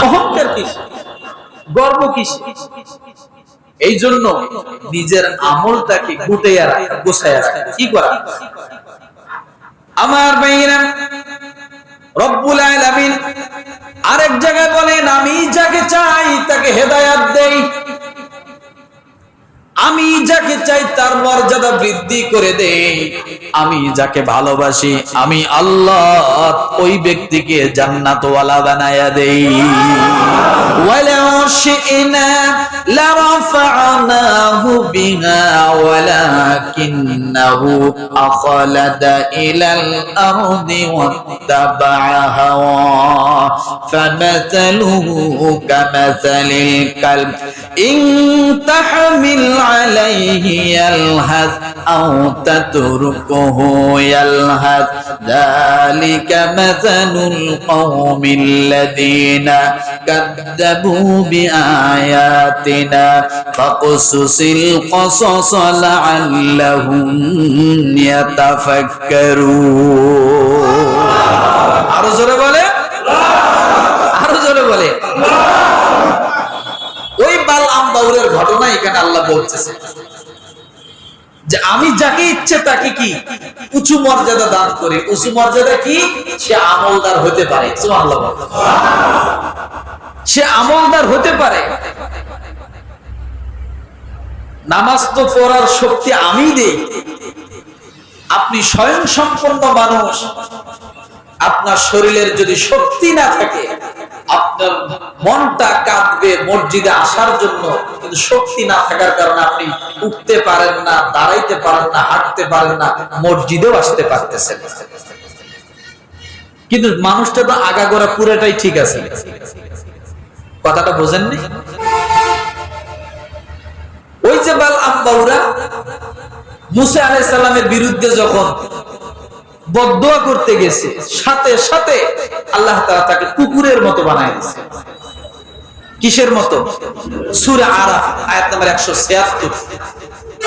অহংকার কিস, গর্ব কিস? এই জন্য নিজের আমলটাকে গুটাইয়া রাখা, গোছাইয়া রাখা। কি করা? আমার ভাইরা, রব্বুল আলামিন আরেক জায়গায় বলেন, আমি যাকে চাই তাকে হেদায়েত দেই, আমি যাকে চাই তার মর্যাদা বৃদ্ধি করে দেই, আমি যাকে ভালোবাসি আমি আল্লাহ ওই ব্যক্তিকে জান্নাতওয়ালা বানায়া দেই। ওয়ালাউ শি'না লারাফা'নাহু বিহা ওয়ালাকিন্নাহু আখলাদা ইলাল আরদি ওয়াত্তাবা'a হাওয়া ফামাসালুহু কামাসালিল কালব ইন তাহমিল আলাইহি ইয়ালহাস আও তাতরুকুহু ইয়ালহাস যালিকা মাসালুল কওমিল্লাযীনা কাযযাবু বিআয়াতিনা ফাকসুসিল কসাস লাআল্লাহুম ইয়াতাফাক্কারুন। আরো জোরে বলে, আরো জোরে বলে। ওই বালআম বাউলের ঘটনা এখানে আল্লাহ বলতেছে যে আমি যাকে ইচ্ছে তাকে কি উঁচু মর্যাদা দান করি। উঁচু মর্যাদা কি? সে আমলদার হতে পারে। সুবহানাল্লাহ। সে আমলদার হতে পারে। নামাজ তো পড়ার শক্তি আমি দেই। আপনি স্বয়ং সম্পন্ন মানুষ, আপনার শরীরের যদি শক্তি না থাকে, আপনার মনটা কাঁদবে মসজিদে আসার জন্য, কিন্তু শক্তি না থাকার কারণে আপনি উঠতে পারেন না, দাঁড়াইতে পারেন না, হাঁটতে পারেন না, মসজিদেও আসতে পারতেছেন। কিন্তু মানুষটা তো আগাগোড়া পুরোটাই ঠিক আছে। কথাটা বোঝেননি? ওই যে বালআম বাউরা মুসা আলাইহিস সালামের বিরুদ্ধে যখন বদদোয়া করতে গেছে, সাথে সাথে আল্লাহ তাআলা তাকে কুকুরের মতো বানায় দিয়েছে। কিসের মতো? সূরা আরাফ আয়াত নাম্বার 176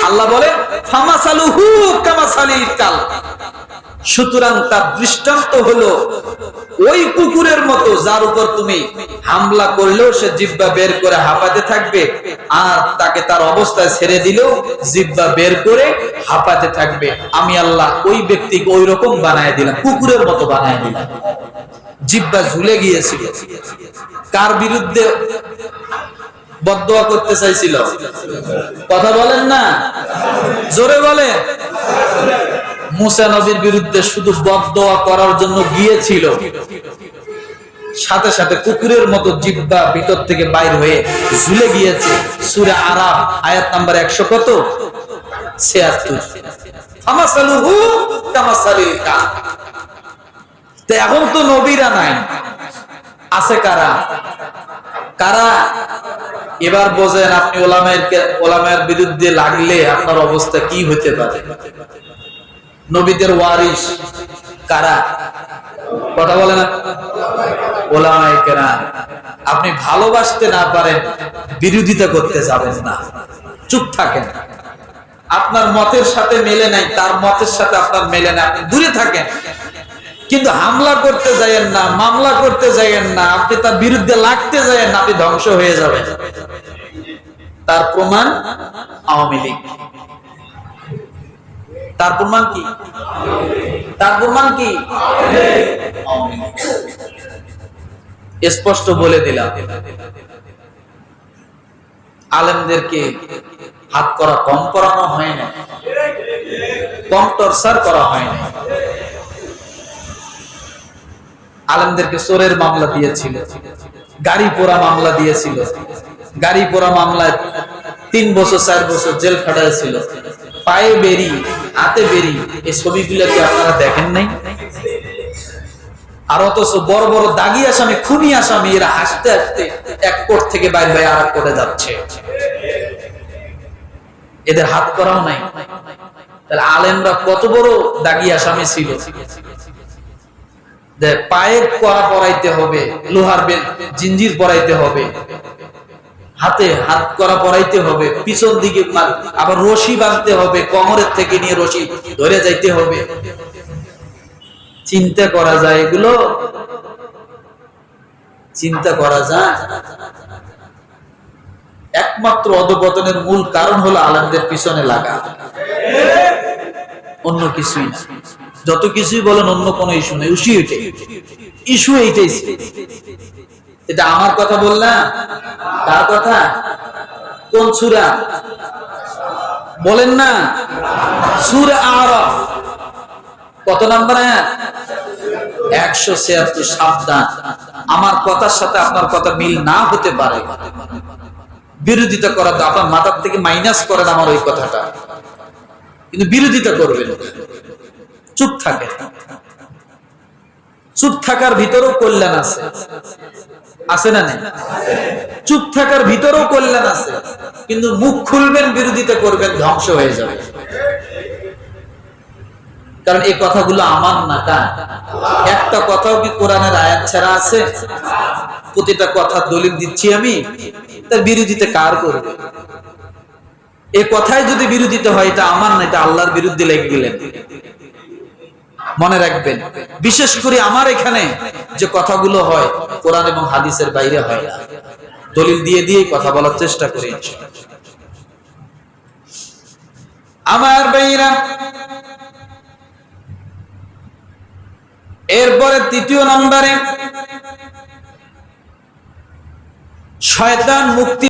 আল্লাহ বলেন ফামাসালুহু কামাসালিল কালব। সুতরাং তার দৃষ্টান্ত হলো ওই কুকুরের মতো, যার উপর তুমি হামলা করলেও সে জিহ্বা বের করে হাঁপাতে থাকবে, আর তাকে তার অবস্থায় ছেড়ে দিলেও জিহ্বা বের করে হাঁপাতে থাকবে। আমি আল্লাহ ওই ব্যক্তিকে ওই রকম বানায় দিলাম, কুকুরের মতো বানায় দিলাম। জিহ্বা ঝুলে গিয়েছিল। কার বিরুদ্ধে বদদোয়া করতে চাইছিল? কথা বলেন না, জোরে বলেন। মুসা নবীর বিরুদ্ধে শুধু বদদোয়া করার জন্য গিয়েছিল, সাথে সাথে কুকুরের মতো জিহ্বা ভিতর থেকে বাইর হয়ে ঝুলে গিয়েছে। সূরা আরাফ আয়াত নাম্বার 100 কত? 76। ফামাসালুহু কামাসালিল কালব। তো এখন তো নবীরা নাই, আছে কারা? কারা? এবার বোঝেন আপনি ওলামায়ের বিরুদ্ধে লাগলে আপনার অবস্থা কি হতে পারে। নবীদের ওয়ারিস কারা? কথা বলেন না, ওলামায়ে কেরাম। আপনি ভালোবাসতে না পারেন, বিরোধিতা করতে যাবেন না, চুপ থাকেন। আপনার মতের সাথে মেলে নাই, তার মতের সাথে আপনার মেলে না, আপনি দূরে থাকেন। কিন্তু হামলা করতে যায়েন না, মামলা করতে যায়েন না, আপনি তার বিরুদ্ধে লাগতে যায়েন না, আপনি ধ্বংস হয়ে যাবেন। তার প্রমাণ আওয়ামী লীগ। তার প্রমাণ কি? তার প্রমাণ কি? স্পষ্ট বলে দিলাম, আলেমদেরকে হাত করা কম করানো হয় না, কম টর্চার করা হয় না। আলেমদেরকে চোরের মামলা দিয়েছিল, গাড়ি পোড়া মামলা দিয়েছিল। গাড়ি পোড়া মামলায় 3 বছর 4 বছর জেল খাটাইছিল। পায়ে বেরি, হাতে বেরি, এই ছবিগুলো কি আপনারা দেখেন নাই? আর অথচ বড় বড় দাগি আসামি, খুনি আসামি, এরা হাসতে হাসতে এক কোর্ট থেকে বাইর হয়ে আর এক কোর্টে যাচ্ছে। এদের হাত করাও নাই। তাহলে আলেমরা কত বড় দাগি আসামি ছিল। পায়ে কড়া পরাইতে হবে, লোহার জিঞ্জির পরাইতে হবে, হাতে হাত করা পরাইতে হবে, পিছন দিকে আবার রশি বাঁধতে হবে, কোমরের থেকে নিয়ে রশি ধরে যাইতে হবে। চিন্তা করা যায় এগুলো? চিন্তা করা যায়? একমাত্র অধপতনের মূল কারণ হলো আলেমদের পিছনে লাগা, অন্য কিছুই না। যত কিছুই বলেন অন্য কোনো ইস্যু নেই, ইস্যু এইটাই। এটা আমার কথা বললাম, কার কথা? কোন সূরা বলেন না? সূরা আরাফ কত নাম্বার আয়াত? 176। সাবধান, আমার কথার সাথে আপনার কথা মিল না হতে পারে, বিরোধিতা করা তো আপনার মাথার থেকে মাইনাস করেন আমার ওই কথাটা, কিন্তু বিরোধিতা করবেন। চুপ থাকে, চুপ থাকার ভিতরেও কল্যাণ আছে, আছে না নেই? চুপ থাকার ভিতরেও কল্যাণ আছে, কিন্তু মুখ খুলবেন, বিরোধিতা করবেন, ধ্বংস হয়ে যাবে। কারণ এই কথাগুলো আমার না, কার? একটা কথাও কি কোরআনের আয়াত ছাড়া আছে? প্রতিটা কথা দলিল দিচ্ছি আমি, তার বিরোধিতা কার করবে? এই কথাই যদি বিরোধিতা হয়, এটা আমার না, এটা আল্লাহর বিরুদ্ধে লেগে গেলেন। মনে রাখবেন, বিশেষ করে আমার এখানে যে কথাগুলো হয় কোরআন এবং হাদিসের বাইরে হয় না, দলিল দিয়ে দিয়ে কথা বলার চেষ্টা করি। আমার ভাইরা, এরপরে তৃতীয় নম্বরে শয়তান মুক্তি